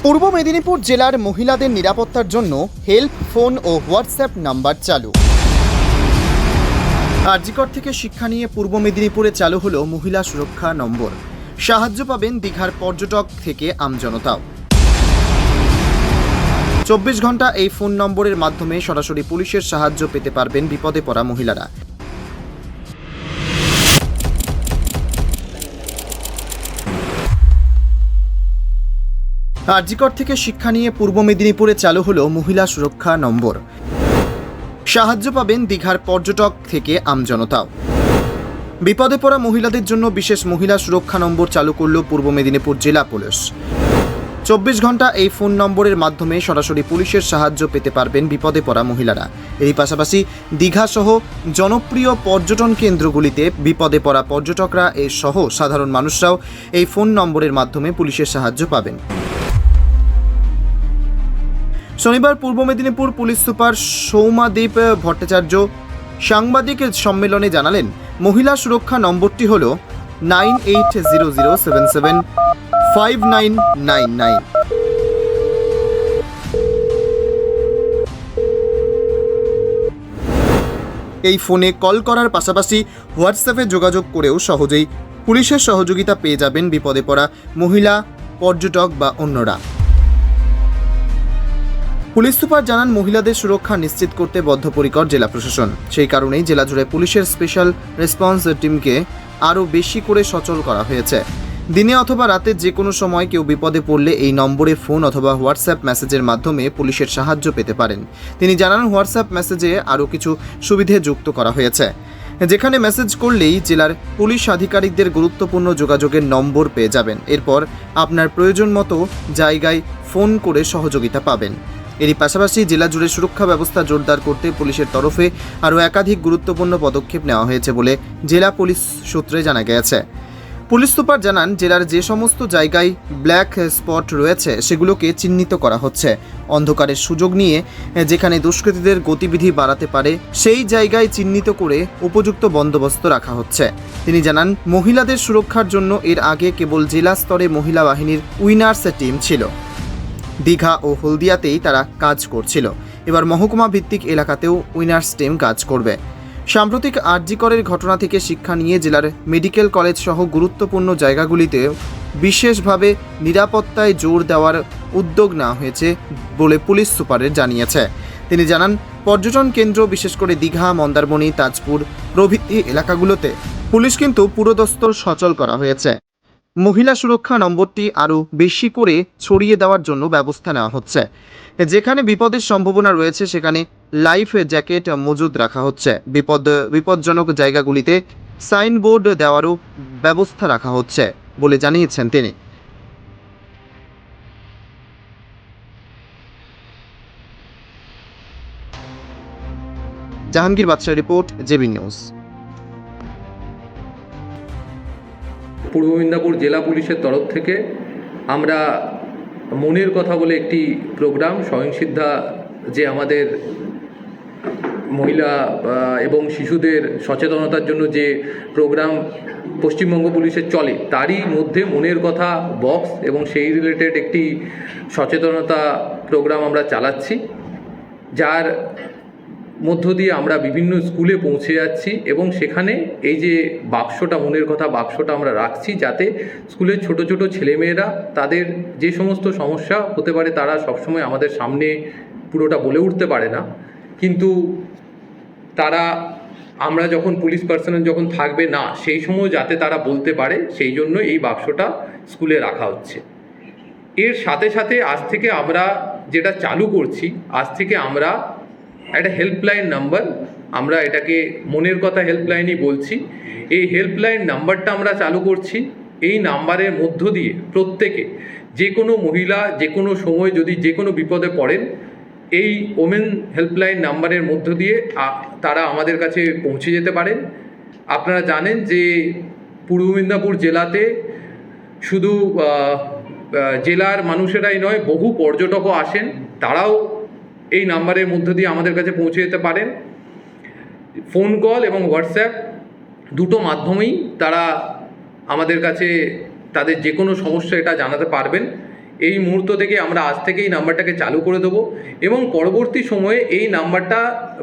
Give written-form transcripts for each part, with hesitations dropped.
পূর্ব মেদিনীপুর জেলার মহিলাদের নিরাপত্তার জন্য হেল্প ফোন ও হোয়াটসঅ্যাপ নাম্বার চালু। আরজিকর থেকে শিক্ষা নিয়ে পূর্ব মেদিনীপুরে চালু হলো মহিলা সুরক্ষা নম্বর। সাহায্য পাবেন দীঘার পর্যটক থেকে আমজনতাও। 24 ঘন্টা এই ফোন নম্বরের মাধ্যমে সরাসরি পুলিশের সাহায্য পেতে পারবেন বিপদে পড়া মহিলারা। আরজিকর থেকে শিক্ষা নিয়ে পূর্ব মেদিনীপুরে চালু হলো মহিলা সুরক্ষা নম্বর। সাহায্য পাবেন দীঘার পর্যটক থেকে আমজনতাও। বিপদে পড়া মহিলাদের জন্য বিশেষ মহিলা সুরক্ষা নম্বর চালু করল পূর্ব মেদিনীপুর জেলা পুলিশ। 24 ঘন্টা এই ফোন নম্বরের মাধ্যমে সরাসরি পুলিশের সাহায্য পেতে পারবেন বিপদে পড়া মহিলারা। এরই পাশাপাশি দীঘা সহ জনপ্রিয় পর্যটন কেন্দ্রগুলিতে বিপদে পড়া পর্যটকরা সহ সাধারণ মানুষরাও এই ফোন নম্বরের মাধ্যমে পুলিশের সাহায্য পাবেন। শনিবার পূর্ব মেদিনীপুর পুলিশ সুপার সৌম্যদীপ ভট্টাচার্য সাংবাদিক সম্মেলনে জানালেন, মহিলা সুরক্ষা নম্বরটি হল 9800775999। এই ফোনে কল করার পাশাপাশি হোয়াটসঅ্যাপে যোগাযোগ করেও সহজেই পুলিশের সহযোগিতা পেয়ে যাবেন বিপদে পড়া মহিলা, পর্যটক বা অন্যরা। পুলিশ সুপার জানান, মহিলাদের সুরক্ষা নিশ্চিত করতে বদ্ধপরিকর জেলা প্রশাসন। সেই কারণেই জেলা জুড়ে পুলিশের স্পেশাল রেসপন্স টিমকে আরও বেশি করে সচল করা হয়েছে। দিনে অথবা রাতে যে কোনো সময় কেউ বিপদে পড়লে এই নম্বরে ফোন অথবা হোয়াটসঅ্যাপ মেসেজের মাধ্যমে পুলিশের সাহায্য পেতে পারেন। তিনি জানান, হোয়াটসঅ্যাপ মেসেজে আরও কিছু সুবিধে যুক্ত করা হয়েছে, যেখানে মেসেজ করলেই জেলার পুলিশ আধিকারিকদের গুরুত্বপূর্ণ যোগাযোগের নম্বর পেয়ে যাবেন। এরপর আপনার প্রয়োজন মতো জায়গায় ফোন করে সহযোগিতা পাবেন। এরই পাশাপাশি জেলা জুড়ে সুরক্ষা ব্যবস্থা জোরদার করতে পুলিশের তরফে আরও একাধিক গুরুত্বপূর্ণ পদক্ষেপ নেওয়া হয়েছে বলে জেলা পুলিশ সূত্রে জানা গেছে। পুলিশ সুপার জানান, জেলার যে সমস্ত জায়গায় ব্ল্যাক স্পট রয়েছে সেগুলোকে চিহ্নিত করা হচ্ছে। অন্ধকারের সুযোগ নিয়ে যেখানে দুষ্কৃতীদের গতিবিধি বাড়াতে পারে সেই জায়গায় চিহ্নিত করে উপযুক্ত বন্দোবস্ত রাখা হচ্ছে। তিনি জানান, মহিলাদের সুরক্ষার জন্য এর আগে কেবল জেলা স্তরে মহিলা বাহিনীর উইনার্স টিম ছিল। দীঘা ও হলদিয়াতেই তারা কাজ করছিল। এবার মহকুমা ভিত্তিক এলাকাতেও উইনার্স টিম কাজ করবে। সাম্প্রতিক আরজিকরের ঘটনা থেকে শিক্ষা নিয়ে জেলার মেডিকেল কলেজ সহ গুরুত্বপূর্ণ জায়গাগুলিতে বিশেষভাবে নিরাপত্তায় জোর দেওয়ার উদ্যোগ নেওয়া হয়েছে বলে পুলিশ সুপারের জানিয়েছে। তিনি জানান, পর্যটন কেন্দ্র বিশেষ করে দীঘা, মন্দারমণি, তাজপুর প্রভৃতি এলাকাগুলোতে পুলিশ কিন্তু পুরোদস্তুর সচল করা হয়েছে। মহিলা সুরক্ষা নম্বরটি আরও বেশি করে ছড়িয়ে দেওয়ার জন্য ব্যবস্থা নেওয়া হচ্ছে। যেখানে বিপদের সম্ভাবনা রয়েছে সেখানে লাইফ জ্যাকেট মজুদ রাখা হচ্ছে। বিপজ্জনক জায়গাগুলিতে সাইনবোর্ড দেওয়ারও ব্যবস্থা রাখা হচ্ছে বলে জানিয়েছেন তিনি। জাহাঙ্গীর বাদশাহ রিপোর্ট, জেবি নিউজ। পূর্ব মেদিনীপুর জেলা পুলিশের তরফ থেকে আমরা মনের কথা বলে একটি প্রোগ্রাম, স্বয়ংসিদ্ধা যে আমাদের মহিলা এবং শিশুদের সচেতনতার জন্য যে প্রোগ্রাম পশ্চিমবঙ্গ পুলিশের চলে, তারই মধ্যে মনের কথা বক্স এবং সেই রিলেটেড একটি সচেতনতা প্রোগ্রাম আমরা চালাচ্ছি, যার মধ্য দিয়ে আমরা বিভিন্ন স্কুলে পৌঁছে যাচ্ছি এবং সেখানে এই যে বাক্সটা, মনের কথা বাক্সটা আমরা রাখছি, যাতে স্কুলের ছোট ছোট ছেলেমেয়েরা তাদের যে সমস্ত সমস্যা হতে পারে তারা সবসময় আমাদের সামনে পুরোটা বলে উঠতে পারে না, কিন্তু তারা আমরা যখন পুলিশ পার্সোনাল যখন থাকবে না সেই সময় যাতে তারা বলতে পারে, সেই জন্য এই বাক্সটা স্কুলে রাখা হচ্ছে। এর সাথে সাথে আজ থেকে আমরা যেটা চালু করছি, আজ থেকে আমরা একটা হেল্পলাইন নাম্বার, আমরা এটাকে মনের কথা হেল্পলাইনই বলছি, এই হেল্পলাইন নাম্বারটা আমরা চালু করছি। এই নাম্বারের মধ্য দিয়ে প্রত্যেকে, যে কোনো মহিলা যে কোনো সময় যদি যে কোনো বিপদে পড়েন, এই ওমেন হেল্পলাইন নাম্বারের মধ্য দিয়ে তারা আমাদের কাছে পৌঁছে যেতে পারেন। আপনারা জানেন যে পূর্ব মেদিনীপুর জেলাতে শুধু জেলার মানুষেরাই নয়, বহু পর্যটকও আসেন, তারাও এই নাম্বারের মধ্য দিয়ে আমাদের কাছে পৌঁছে যেতে পারেন। ফোন কল এবং হোয়াটসঅ্যাপ দুটো মাধ্যমেই তারা আমাদের কাছে তাদের যে কোনো সমস্যা এটা জানাতে পারবেন। এই মুহূর্ত থেকে আমরা আজ থেকে এই নাম্বারটাকে চালু করে দেবো এবং পরবর্তী সময়ে এই নাম্বারটা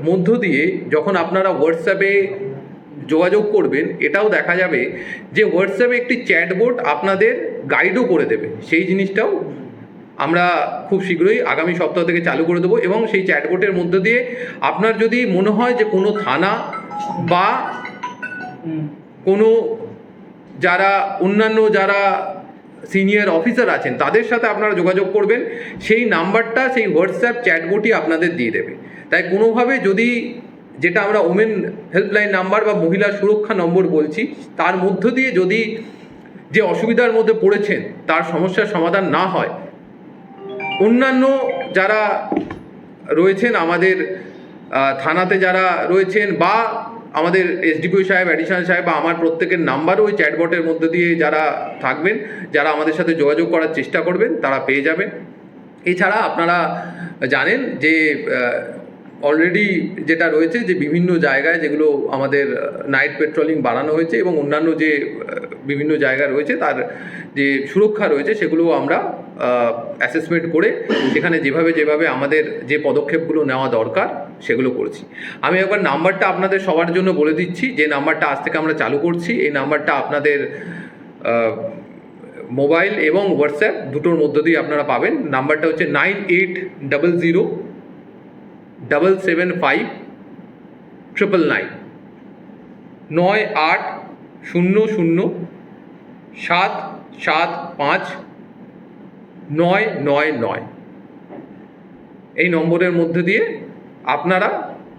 মধ্য দিয়ে যখন আপনারা হোয়াটসঅ্যাপে যোগাযোগ করবেন, এটাও দেখা যাবে যে হোয়াটসঅ্যাপে একটি চ্যাটবোট আপনাদের গাইডও করে দেবে। সেই জিনিসটাও আমরা খুব শীঘ্রই আগামী সপ্তাহ থেকে চালু করে দেবো এবং সেই চ্যাটবোটের মধ্যে দিয়ে আপনার যদি মনে হয় যে কোনো থানা বা কোনো যারা অন্যান্য যারা সিনিয়র অফিসার আছেন তাদের সাথে আপনারা যোগাযোগ করবেন, সেই নাম্বারটা সেই হোয়াটসঅ্যাপ চ্যাটবোটই আপনাদের দিয়ে দেবে। তাই কোনোভাবে যদি যেটা আমরা ওমেন হেল্পলাইন নাম্বার বা মহিলা সুরক্ষা নম্বর বলছি, তার মধ্য দিয়ে যদি যে অসুবিধার মধ্যে পড়েছেন তার সমস্যার সমাধান না হয়, অন্যান্য যারা রয়েছেন আমাদের থানাতে যারা রয়েছেন বা আমাদের এসডিপিও সাহেব, অ্যাডিশনাল সাহেব বা আমার প্রত্যেকের নাম্বারও ওই চ্যাটবটের মধ্যে দিয়ে যারা থাকবেন, যারা আমাদের সাথে যোগাযোগ করার চেষ্টা করবেন তারা পেয়ে যাবেন। এছাড়া আপনারা জানেন যে অলরেডি যেটা রয়েছে যে বিভিন্ন জায়গায় যেগুলো আমাদের নাইট পেট্রোলিং বাড়ানো হয়েছে এবং অন্যান্য যে বিভিন্ন জায়গা রয়েছে তার যে সুরক্ষা রয়েছে সেগুলো আমরা অ্যাসেসমেন্ট করে সেখানে যেভাবে আমাদের যে পদক্ষেপগুলো নেওয়া দরকার সেগুলো করছি। আমি একবার নাম্বারটা আপনাদের সবার জন্য বলে দিচ্ছি, যে নাম্বারটা আজ থেকে আমরা চালু করছি। এই নাম্বারটা আপনাদের মোবাইল এবং হোয়াটসঅ্যাপ দুটোর মধ্য দিয়ে আপনারা পাবেন। নাম্বারটা হচ্ছে 9800-775-999 9800-775-999 এই নম্বরের মধ্যে দিয়ে আপনারা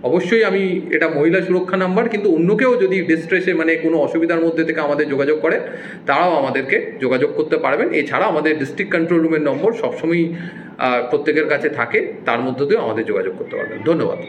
অবশ্যই, আমি এটা মহিলা সুরক্ষা নাম্বার, কিন্তু অন্যকেও যদি ডিস্ট্রেসে মানে কোনো অসুবিধার মধ্যে থেকে আমাদের যোগাযোগ করে তারাও আমাদেরকে যোগাযোগ করতে পারবেন। এছাড়া আমাদের ডিস্ট্রিক্ট কন্ট্রোল রুমের নম্বর সবসময়ই প্রত্যেকের কাছে থাকে, তার মধ্য দিয়েও আমাদের যোগাযোগ করতে পারবেন। ধন্যবাদ।